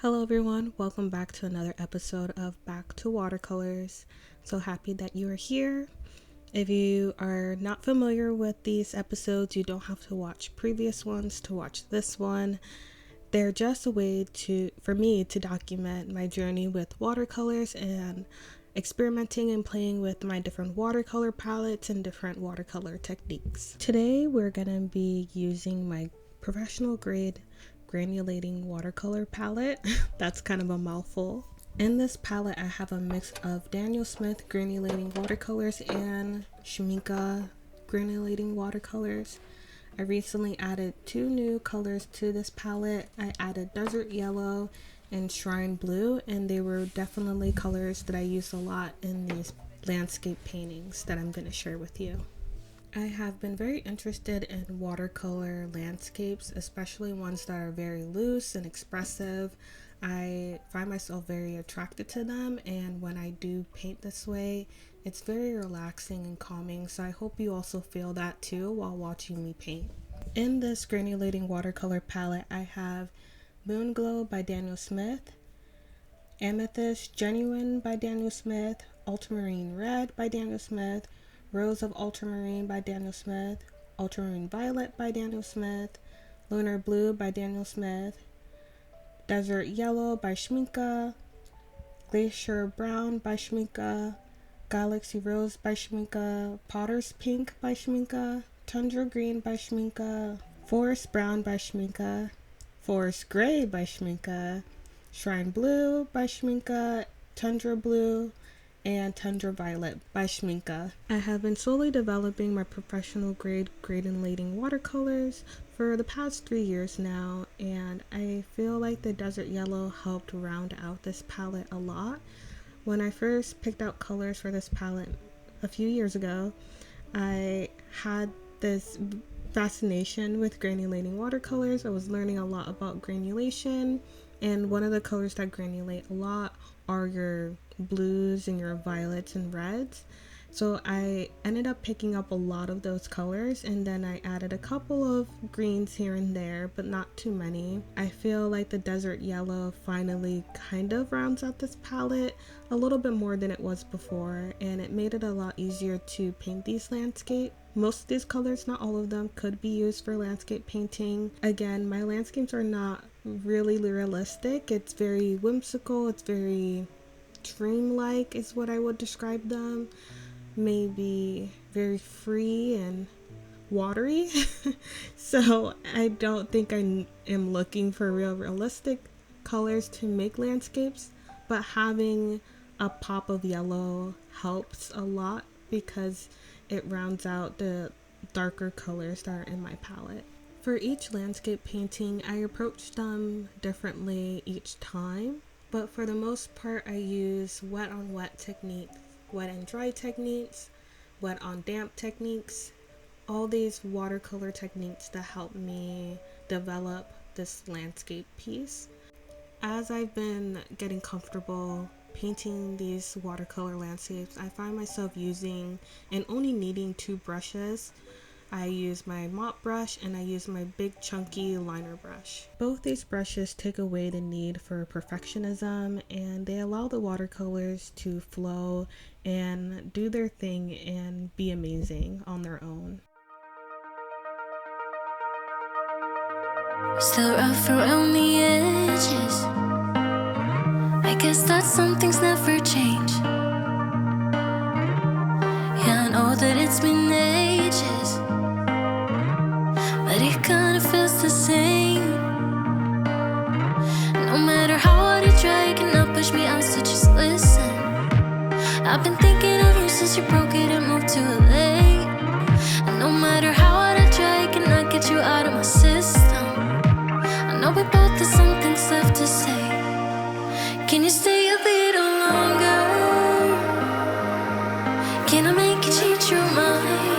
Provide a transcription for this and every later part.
Hello everyone, welcome back to another episode of Back to Watercolors. So happy that you are here. If you are not familiar with these episodes, you don't have to watch previous ones to watch this one. They're just a way for me to document my journey with watercolors and experimenting and playing with my different watercolor palettes and different watercolor techniques. Today we're gonna be using my professional grade granulating watercolor palette. That's kind of a mouthful. In this palette I have a mix of Daniel Smith granulating watercolors and Schmincke granulating watercolors. I recently added two new colors to this palette. I added Desert Yellow and Shrine Blue, and they were definitely colors that I use a lot in these landscape paintings that I'm going to share with you. I have been very interested in watercolor landscapes, especially ones that are very loose and expressive. I find myself very attracted to them, and when I do paint this way, it's very relaxing and calming, so I hope you also feel that too while watching me paint. In this granulating watercolor palette, I have Moon Glow by Daniel Smith, Amethyst Genuine by Daniel Smith, Ultramarine Red by Daniel Smith, Rose of Ultramarine by Daniel Smith, Ultramarine Violet by Daniel Smith, Lunar Blue by Daniel Smith, Desert Yellow by Schmincke, Glacier Brown by Schmincke, Galaxy Rose by Schmincke, Potter's Pink by Schmincke, Tundra Green by Schmincke, Forest Brown by Schmincke, Forest Gray by Schmincke, Shrine Blue by Schmincke, Tundra Blue, and Tundra Violet by Schmincke. I have been slowly developing my professional grade granulating watercolors for the past 3 years now, and I feel like the Desert Yellow helped round out this palette a lot. When I first picked out colors for this palette a few years ago, I had this fascination with granulating watercolors. I was learning a lot about granulation, and one of the colors that granulate a lot are your blues and your violets and reds. So I ended up picking up a lot of those colors, and then I added a couple of greens here and there, but not too many. I feel like the Desert Yellow finally kind of rounds out this palette a little bit more than it was before, and it made it a lot easier to paint these landscapes. Most of these colors, not all of them, could be used for landscape painting. Again, my landscapes are not really realistic. It's very whimsical, it's very dreamlike is what I would describe them. Maybe very free and watery. So I don't think I am looking for real realistic colors to make landscapes, but having a pop of yellow helps a lot because it rounds out the darker colors that are in my palette. For each landscape painting, I approach them differently each time, but for the most part I use wet on wet techniques, wet and dry techniques, wet on damp techniques, all these watercolor techniques that help me develop this landscape piece. As I've been getting comfortable painting these watercolor landscapes, I find myself using and only needing two brushes. I use my mop brush and I use my big chunky liner brush. Both these brushes take away the need for perfectionism, and they allow the watercolors to flow and do their thing and be amazing on their own. Still rough around the edges. I guess that some things never change. Yeah, I know that it's been ages, but it kinda feels the same. No matter how hard you try, you cannot push me out, so just listen. I've been thinking of you since you broke it and moved to LA. And no matter how hard I try, I cannot get you out of my system. I know we both have some things left to say. Can you stay a little longer? Can I make you change your mind?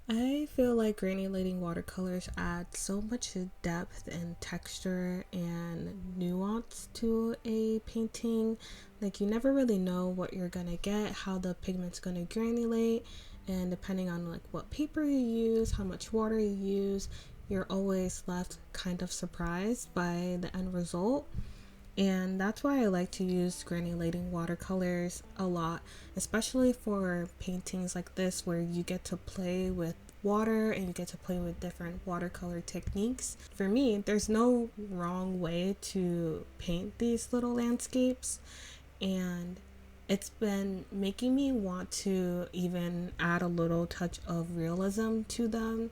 I feel like granulating watercolors add so much depth and texture and nuance to a painting. Like, you never really know what you're gonna get, how the pigment's gonna granulate, and depending on like what paper you use, how much water you use, you're always left kind of surprised by the end result. And that's why I like to use granulating watercolors a lot, especially for paintings like this where you get to play with water and you get to play with different watercolor techniques. For me, there's no wrong way to paint these little landscapes, and it's been making me want to even add a little touch of realism to them,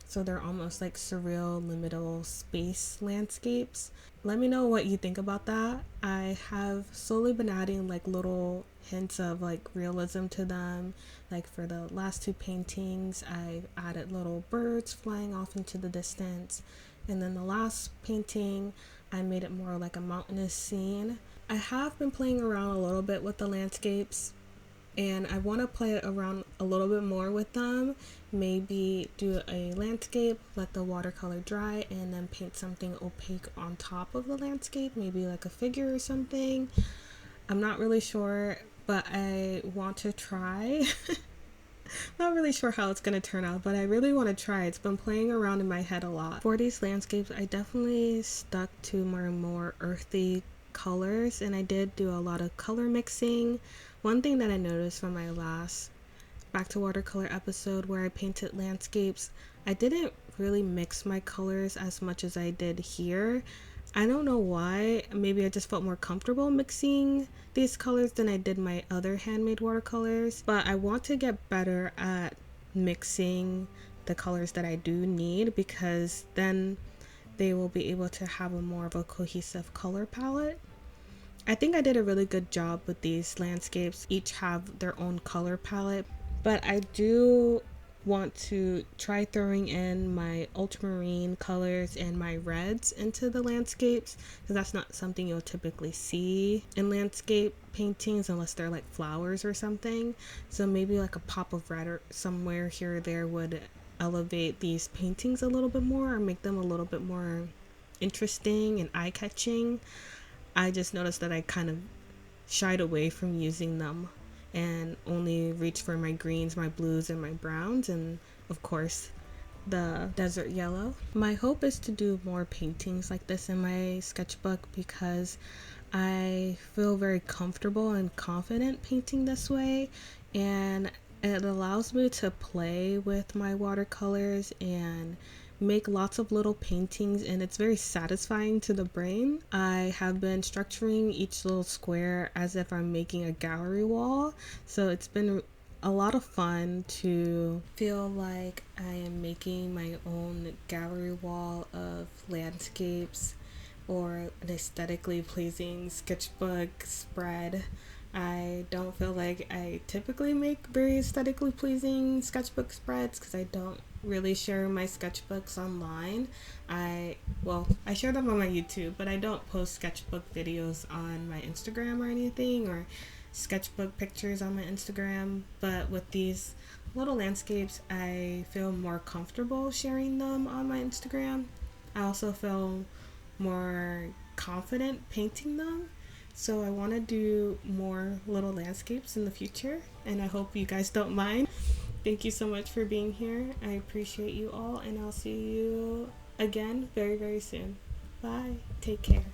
so they're almost like surreal liminal space landscapes. Let me know what you think about that. I have slowly been adding like little hints of like realism to them. Like for the last two paintings, I added little birds flying off into the distance, and then the last painting I made it more like a mountainous scene. I have been playing around a little bit with the landscapes, and I want to play around a little bit more with them. Maybe do a landscape, let the watercolor dry, and then paint something opaque on top of the landscape, maybe like a figure or something. I'm not really sure, but I want to try. Not really sure how it's going to turn out, but I really want to try. It's been playing around in my head a lot. For these landscapes, I definitely stuck to more earthy colors, and I did do a lot of color mixing. One thing that I noticed from my last Back to Watercolor episode where I painted landscapes, I didn't really mix my colors as much as I did here. I don't know why. Maybe I just felt more comfortable mixing these colors than I did my other handmade watercolors, but I want to get better at mixing the colors that I do need, because then they will be able to have a more of a cohesive color palette. I think I did a really good job with these landscapes. Each have their own color palette, but I do want to try throwing in my ultramarine colors and my reds into the landscapes, because that's not something you'll typically see in landscape paintings unless they're like flowers or something. So maybe like a pop of red or somewhere here or there would elevate these paintings a little bit more, or make them a little bit more interesting and eye-catching. I just noticed that I kind of shied away from using them and only reached for my greens, my blues, and my browns, and of course the desert yellow. My hope is to do more paintings like this in my sketchbook, because I feel very comfortable and confident painting this way, and it allows me to play with my watercolors and make lots of little paintings, and it's very satisfying to the brain. I have been structuring each little square as if I'm making a gallery wall, so it's been a lot of fun to feel like I am making my own gallery wall of landscapes or an aesthetically pleasing sketchbook spread. I don't feel like I typically make very aesthetically pleasing sketchbook spreads, because I don't really share my sketchbooks online. I share them on my YouTube, but I don't post sketchbook videos on my Instagram or anything, or sketchbook pictures on my Instagram. But with these little landscapes, I feel more comfortable sharing them on my Instagram. I also feel more confident painting them. So I want to do more little landscapes in the future, and I hope you guys don't mind. Thank you so much for being here. I appreciate you all, and I'll see you again very, very soon. Bye. Take care.